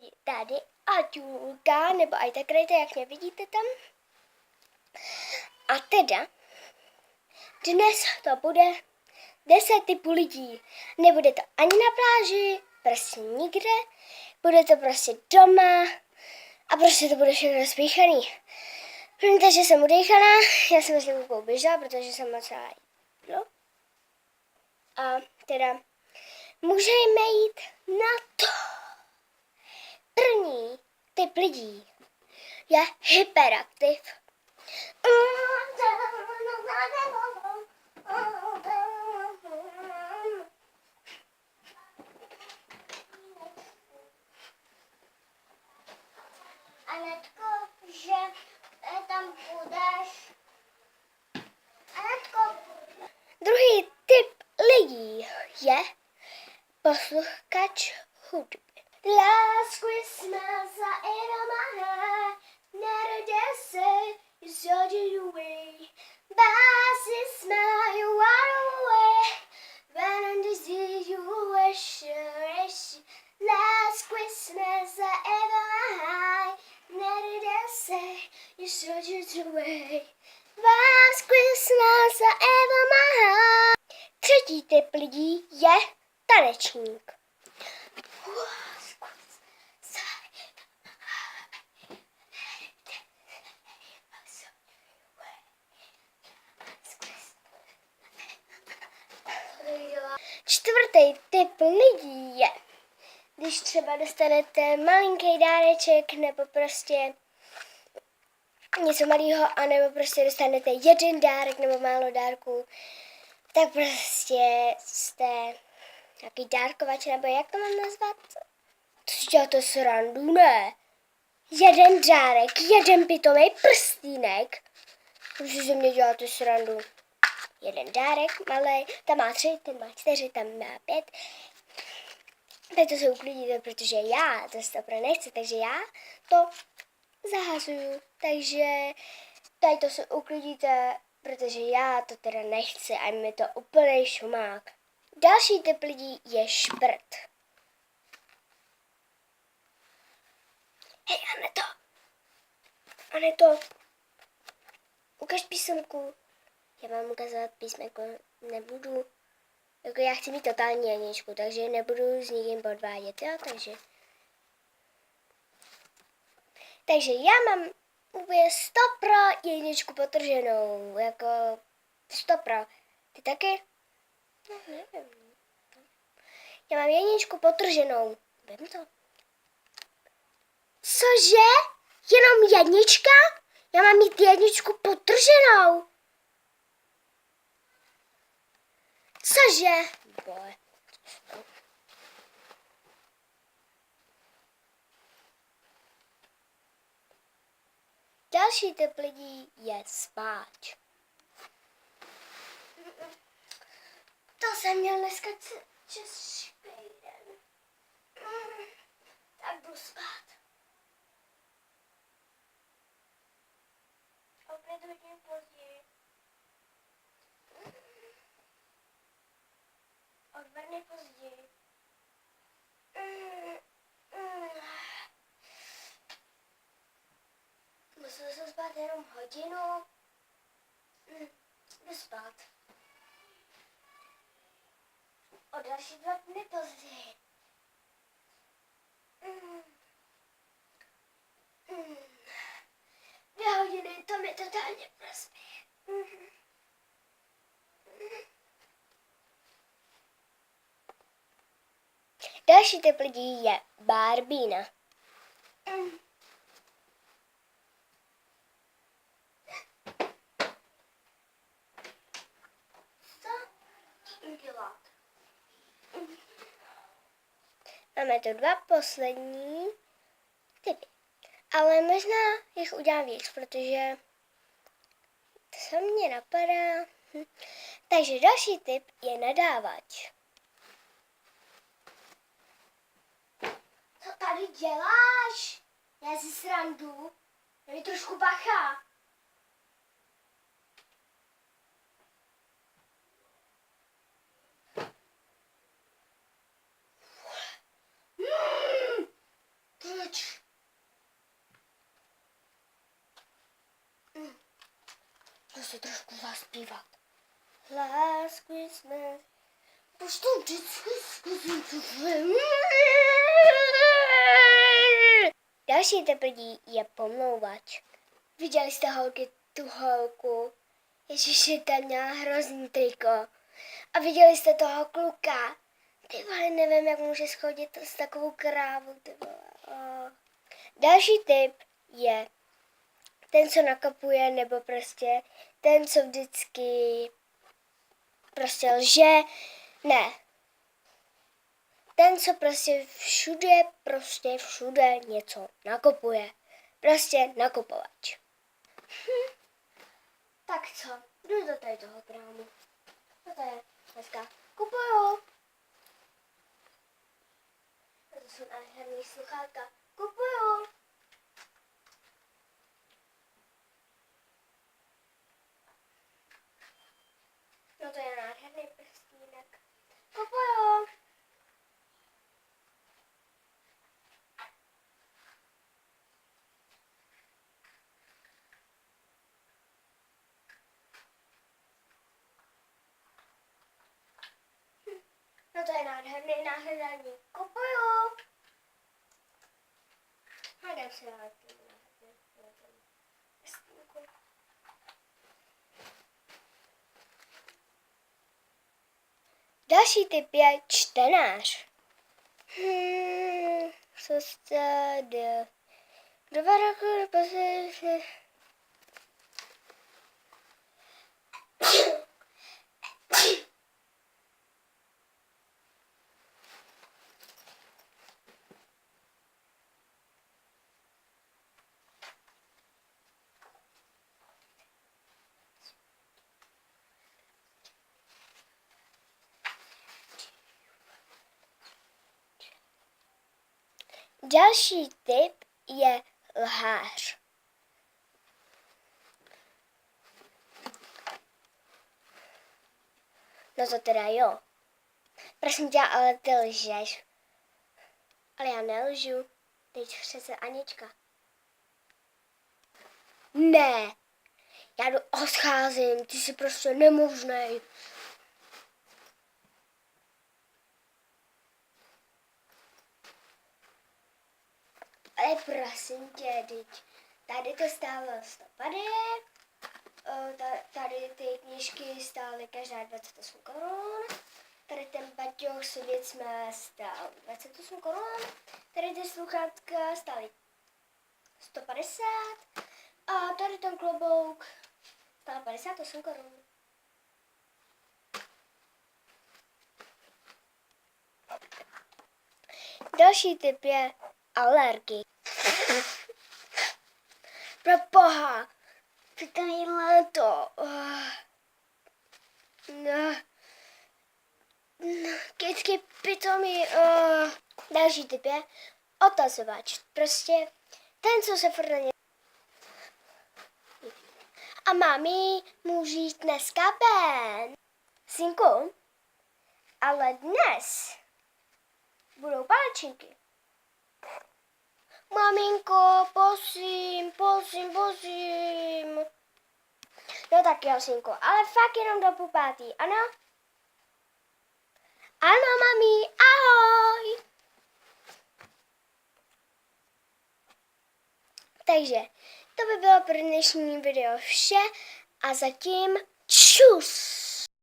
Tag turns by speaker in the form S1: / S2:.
S1: lidi, tady Aďulka, nebo aj tak rejte, jak mě vidíte tam. A teda, dnes to bude 10 typů lidí. Nebude to ani na pláži, prostě nikde. Bude to prostě doma a prostě to bude všechno spíchaný. Takže jsem udejchaná, já jsem s Lukou běžela, protože jsem moc jídlo. A teda můžeme jít na to. První typ lidí je hyperaktiv. Anetko, že tam půjdeš. Anetko. Druhý typ lidí je posluchač hudby. Last Christmas I ate on my heart, never say you sold it away. But this smile you are away, when on the sea you were sure. Last Christmas I ate on my heart, never say you sold it away. Last Christmas I ate on my heart. Třetí typ lidí je tanečník. Čtvrtý typ lidí je, když třeba dostanete malinký dáreček nebo prostě něco malého, anebo prostě dostanete jeden dárek nebo málo dárků, tak prostě jste nějaký dárkovač, nebo jak to mám nazvat? To si děláte srandu, ne? Jeden dárek, jeden pitomý prstýnek. Už si ze mě děláte srandu. Jeden dárek, malý, tam má 3, ten má 4, tam má 5. Tak to se uklidíte, protože já to stopro nechci, takže já to zahazuju. Takže tady to se uklidíte, protože já to teda nechci a mi to úplnej šumák. Další typ lidí je šprt. Hej, Aneto, ukaž písemku. Já vám ukazovat písmenko nebudu. Jako já chci mít totální jedničku, takže nebudu s nikým podvádět, jo, takže já mám úplně 100% jedničku potrženou, jako 100%. Ty taky? No, nevím. Já mám jedničku potrženou. Vím to. Cože? Jenom jednička? Já mám mít jedničku potrženou. Cože? Bože. Další typ lidí je spáč. To jsem měl dneska špej den. Tak jdu spát. Opět hodně později. Odvrně později. Musel jsem spát jenom hodinu. Jdu spát. O další 2 dny později. 2 hodiny, to mi totálně prospěje. Další typ lidí je Barbína. Co tím dělat? Máme tu 2 poslední typy. Ale možná jich udělám víc, protože to mě napadá. Takže další typ je nadávač. Co tady děláš? Já si srandu. Je mi trošku bacha. To si trošku zaspívat. Last Christmas. Proč to vždycky Další teplý je pomlouvač. Viděli jste holky tu holku? Ježiši, ta měla hrozný triko. A viděli jste toho kluka? Ty vole, nevím, jak může schodit s takovou krávou, ty vole. Další typ je ten, co nakopuje, nebo prostě ten, co vždycky prostě lže. Ne. Ten, co prostě všude něco nakopuje. Prostě nakupovač. Tak co? Jdu do tady toho krámu. Co to je dneska? Kupuju. To jsou nádherný sluchátka. Kupuju. No to je nádherný prstínek. Kupuju. No to je nádherný náhradní. Kupuju. Hádám si dát ten nádherný prstínku. Další typ je čtenář. Co jde? 2 roky posledně. Další typ je lhář. No to teda jo. Prosím tě, ale ty lžeš. Ale já nelžu. Teď přece Anička. Ne. Já odcházím, ty jsi prostě nemožnej. Ale prosím tě, teď tady to stálo 150, tady ty knížky stály každá 28 korun, tady ten baťoch s věcmi stál 28 korun, tady ty sluchátka stály 150 a tady ten klobouk stál 58 korun. Další typ je alergii. Pro boha, ty tady léto. Kytky pitomí. Další typ je otazovač. Prostě ten, co se furt na ně... A mami, můžu jít dneska ven? Synku, ale dnes budou palačinky. Maminko, prosím. No tak jo, synku, ale fakt jenom do půl pátý, ano? Ano, mami, ahoj. Takže, to by bylo pro dnešní video vše a zatím čus.